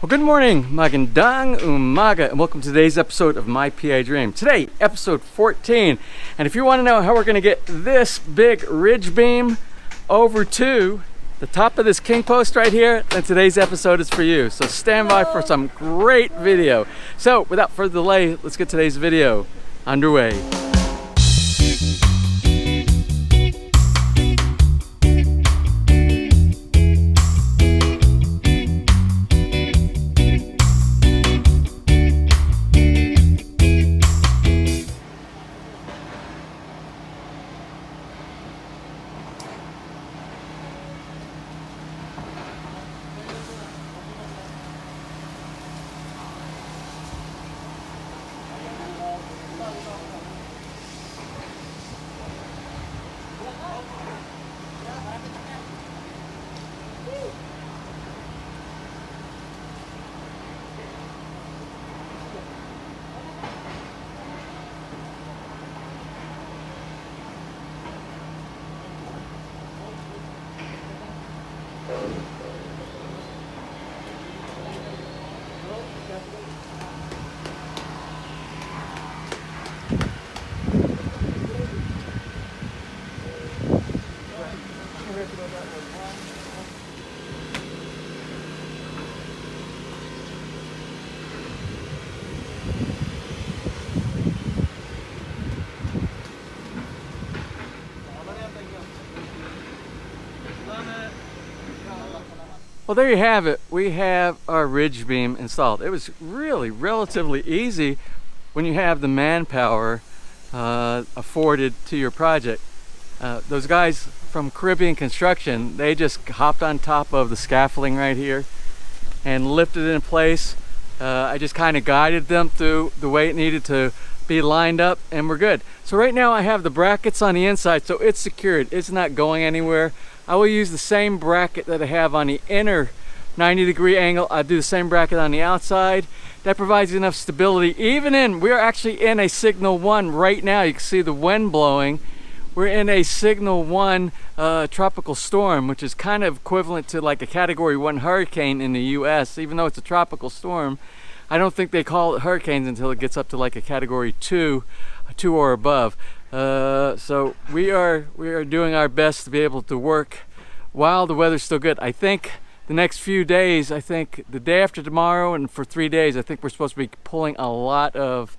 Well, good morning, magandang umaga, and welcome to today's episode of My PI Dream. Today, episode 14, and if you want to know how we're going to get this big ridge beam over to the top of this king post right here, then today's episode is for you. So stand by for some great video. So without further delay, let's get today's video underway. Well, there you have it. We have our ridge beam installed. It was really relatively easy when you have the manpower afforded to your project. Those guys from Caribbean Construction, they just hopped on top of the scaffolding right here and lifted it in place. I just kind of guided them through the way it needed to be lined up, and we're good. So right now I have the brackets on the inside, so it's secured. It's not going anywhere. I will use the same bracket that I have on the inner 90-degree angle. I'll do the same bracket on the outside. That provides enough stability. We're actually in a signal 1 right now. You can see the wind blowing. We're in a signal 1 tropical storm, which is kind of equivalent to like a category 1 hurricane in the US. Even though it's a tropical storm, I don't think they call it hurricanes until it gets up to like a category 2 or above. So we are doing our best to be able to work while the weather's still good. I think the next few days, I think the day after tomorrow and for 3 days, I think we're supposed to be pulling a lot of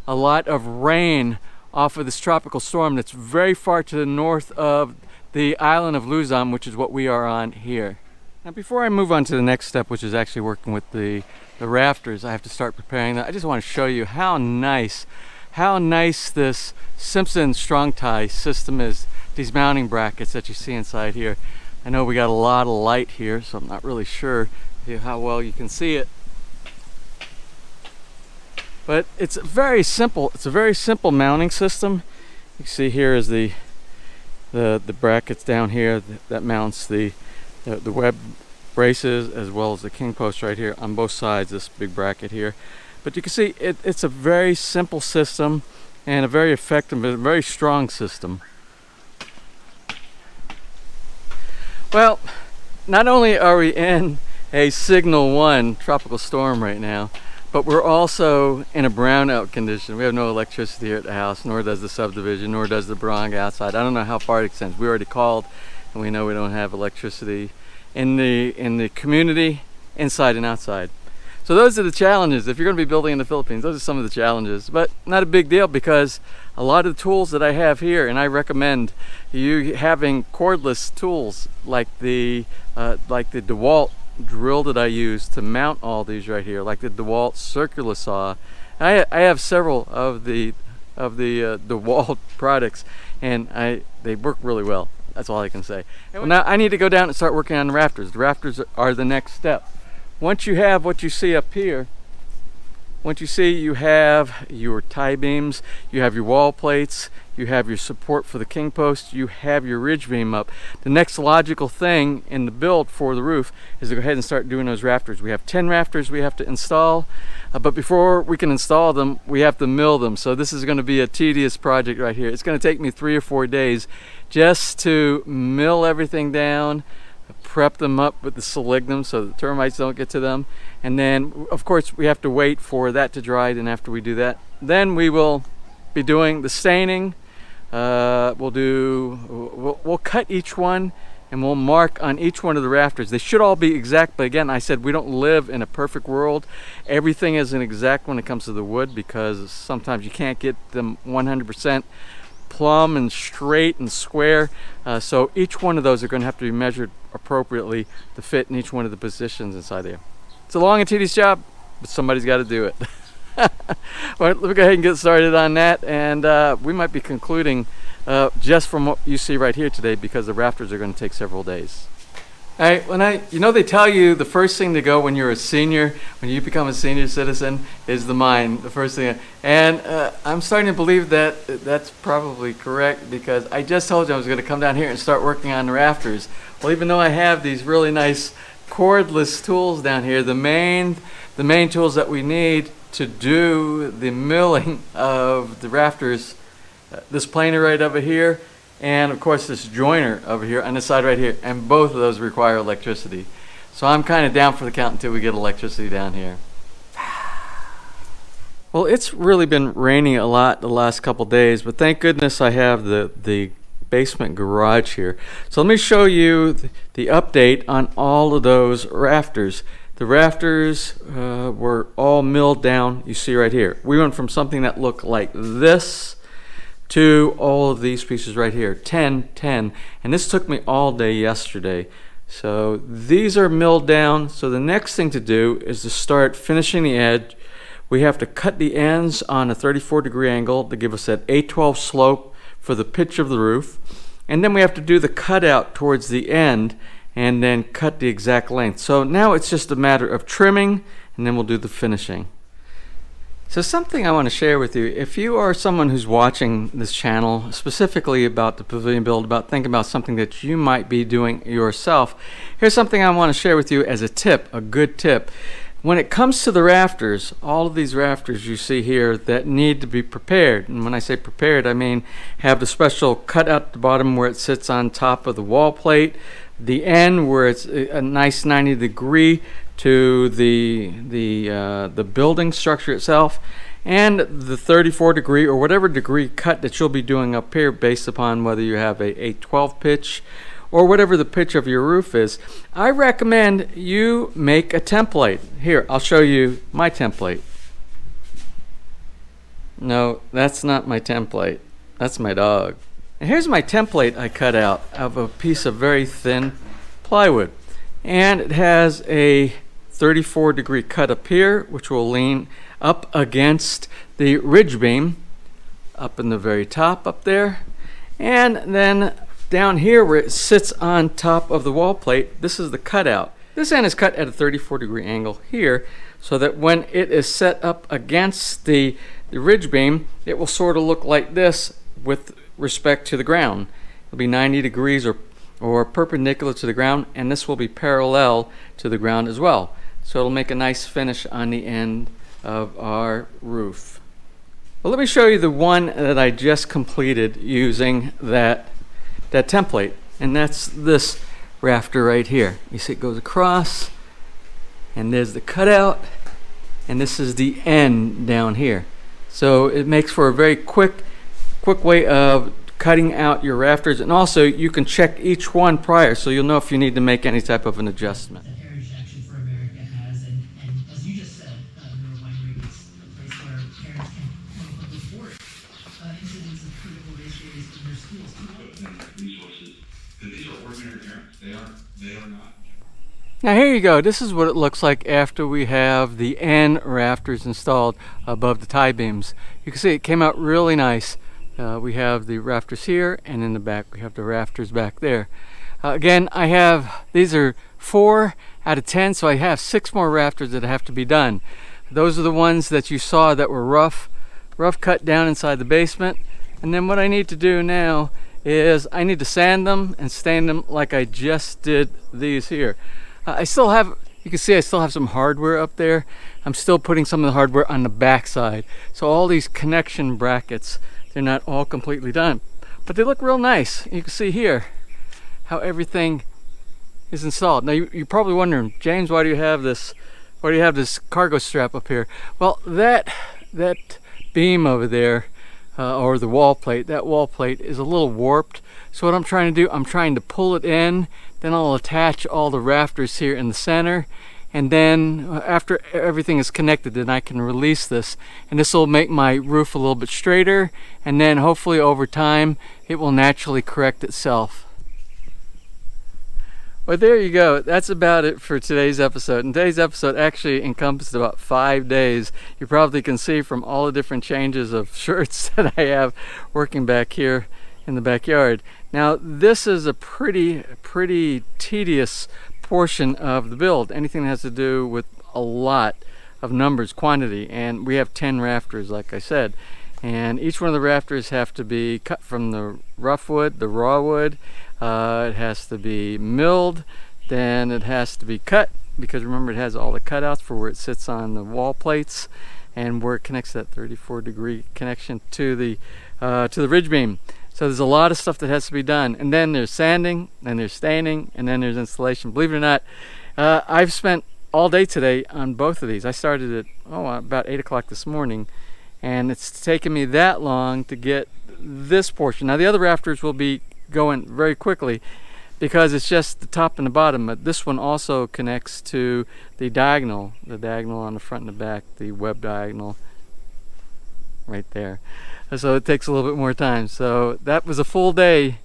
rain off of this tropical storm that's very far to the north of the island of Luzon, which is what we are on here. Now, before I move on to the next step, which is actually working with the rafters, I have to start preparing that. I just want to show you how nice this Samson strong tie system is. These mounting brackets that you see inside here. I know we got a lot of light here, so I'm not really sure how well you can see it. But it's very simple. It's a very simple mounting system. You can see here is the brackets down here that mounts the web braces as well as the king post right here on both sides, this big bracket here. But you can see it's a very simple system and a very effective and very strong system. Well, not only are we in a signal 1 tropical storm right now, but we're also in a brownout condition. We have no electricity here at the house, nor does the subdivision, nor does the barangay outside. I don't know how far it extends. We already called, and we know we don't have electricity in the community, inside and outside. So those are the challenges. If you're going to be building in the Philippines, those are some of the challenges, but not a big deal because a lot of the tools that I have here, and I recommend you having cordless tools like the DeWalt drill that I use to mount all these right here, like the DeWalt circular saw. I have several of the DeWalt products, and they work really well. That's all I can say. Well, now I need to go down and start working on the rafters. The rafters are the next step. Once you have what you see up here, once you see you have your tie beams, you have your wall plates, you have your support for the king post, you have your ridge beam up. The next logical thing in the build for the roof is to go ahead and start doing those rafters. We have 10 rafters we have to install, but before we can install them, we have to mill them. So this is going to be a tedious project right here. It's going to take me 3 or 4 days just to mill everything down, prep them up with the selenium so the termites don't get to them, and then of course we have to wait for that to dry. And after we do that, then we will be doing the staining. We'll cut each one, and we'll mark on each one of the rafters. They should all be exact, but again, I said we don't live in a perfect world. Everything isn't exact when it comes to the wood, because sometimes you can't get them 100% plumb and straight and square. So each one of those are going to have to be measured appropriately to fit in each one of the positions inside there. It's a long and tedious job, but somebody's got to do it. All right, let me go ahead and get started on that, and we might be concluding just from what you see right here today, because the rafters are going to take several days. All right, you know, they tell you the first thing to go when you're a senior, when you become a senior citizen, is the mine, the first thing. And I'm starting to believe that that's probably correct, because I just told you I was going to come down here and start working on the rafters. Well, even though I have these really nice cordless tools down here, the main tools that we need to do the milling of the rafters, this planer right over here, and of course this joiner over here on this side right here, and both of those require electricity. So I'm kind of down for the count until we get electricity down here. Well, it's really been raining a lot the last couple days, but thank goodness I have the basement garage here. So let me show you the update on all of those rafters. The rafters were all milled down, you see right here. We went from something that looked like this to all of these pieces right here, 10, 10. And this took me all day yesterday. So these are milled down. So the next thing to do is to start finishing the edge. We have to cut the ends on a 34-degree angle to give us that 812 slope for the pitch of the roof. And then we have to do the cutout towards the end and then cut the exact length. So now it's just a matter of trimming, and then we'll do the finishing. So something I want to share with you, if you are someone who's watching this channel specifically about the pavilion build, about thinking about something that you might be doing yourself, here's something I want to share with you as a tip, a good tip. When it comes to the rafters, all of these rafters you see here that need to be prepared, and when I say prepared, I mean have the special cut out the bottom where it sits on top of the wall plate, the end where it's a nice 90-degree to the building structure itself, and the 34-degree or whatever degree cut that you'll be doing up here based upon whether you have a 12 pitch or whatever the pitch of your roof is. I recommend you make a template. Here, I'll show you my template. No, that's not my template. That's my dog. And here's my template I cut out of a piece of very thin plywood. And it has a 34-degree cut up here, which will lean up against the ridge beam up in the very top up there. And then down here where it sits on top of the wall plate, this is the cutout. This end is cut at a 34-degree angle here, so that when it is set up against the ridge beam, it will sort of look like this with respect to the ground. It'll be 90 degrees or perpendicular to the ground, and this will be parallel to the ground as well. So it'll make a nice finish on the end of our roof. Well, let me show you the one that I just completed using that template, and that's this rafter right here. You see it goes across, and there's the cutout, and this is the end down here. So it makes for a very quick way of cutting out your rafters, and also you can check each one prior so you'll know if you need to make any type of an adjustment. That heritage actually for America has, and as you just said, Neuro Winery is a place where parents can come up and report incidents of critical race theories in their schools. Resources, because these are ordinary parents. They are not. Now here you go. This is what it looks like after we have the end rafters installed above the tie beams. You can see it came out really nice. We have the rafters here, and in the back we have the rafters back there. Again, these are 4 out of 10, so I have 6 more rafters that have to be done. Those are the ones that you saw that were rough cut down inside the basement. And then what I need to do now is I need to sand them and stain them like I just did these here. You can see I still have some hardware up there. I'm still putting some of the hardware on the back side. So all these connection brackets, they're not all completely done, but they look real nice. You can see here how everything is installed. Now you're probably wondering, James, why do you have this cargo strap up here? Well, that beam over there, or the wall plate, that wall plate is a little warped. So what I'm trying to do, I'm trying to pull it in, then I'll attach all the rafters here in the center, and then after everything is connected, then I can release this, and this will make my roof a little bit straighter, and then hopefully over time it will naturally correct itself. Well, there you go. That's about it for today's episode. And today's episode actually encompassed about 5 days. You probably can see from all the different changes of shirts that I have working back here in the backyard. Now, this is a pretty tedious portion of the build. Anything that has to do with a lot of numbers, quantity, and we have 10 rafters, like I said. And each one of the rafters have to be cut from the rough wood, the raw wood. It has to be milled, then it has to be cut, because remember it has all the cutouts for where it sits on the wall plates and where it connects that 34-degree connection to the ridge beam. So there's a lot of stuff that has to be done, and then there's sanding, and there's staining, and then there's installation. Believe it or not, I've spent all day today on both of these. I started at about 8 o'clock this morning, and it's taken me that long to get this portion. Now the other rafters will be going very quickly because it's just the top and the bottom, but this one also connects to the diagonal on the front and the back, the web diagonal right there. So it takes a little bit more time. So that was a full day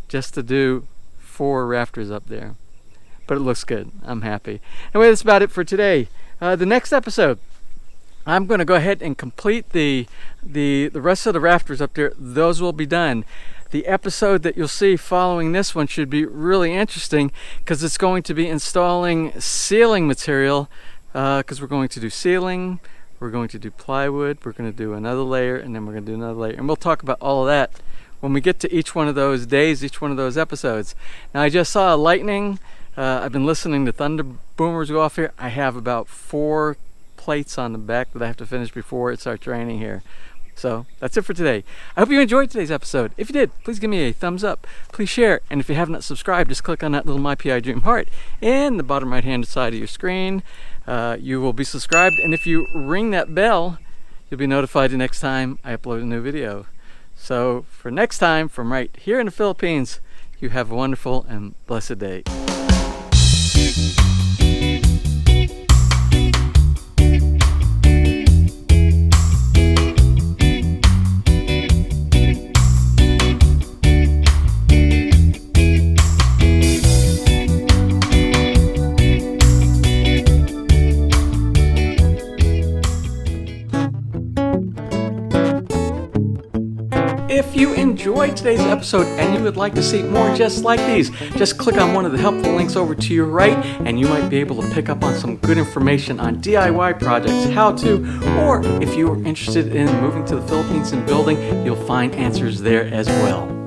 just to do 4 rafters up there, but it looks good. I'm happy. Anyway, that's about it for today. The next episode, I'm going to go ahead and complete the rest of the rafters up there. Those will be done. The episode that you'll see following this one should be really interesting because it's going to be installing ceiling material, because we're going to do ceiling, we're going to do plywood, we're going to do another layer, and then we're going to do another layer. And we'll talk about all of that when we get to each one of those days, each one of those episodes. Now, I just saw lightning. I've been listening to thunder boomers go off here. I have about 4 plates on the back that I have to finish before it starts raining here. So that's it for today. I hope you enjoyed today's episode. If you did, please give me a thumbs up. Please share. And if you have not subscribed, just click on that little MyPI Dream heart in the bottom right hand side of your screen. You will be subscribed. And if you ring that bell, you'll be notified the next time I upload a new video. So for next time, from right here in the Philippines, you have a wonderful and blessed day. If you enjoyed today's episode and you would like to see more just like these, just click on one of the helpful links over to your right and you might be able to pick up on some good information on DIY projects, how to, or if you are interested in moving to the Philippines and building, you'll find answers there as well.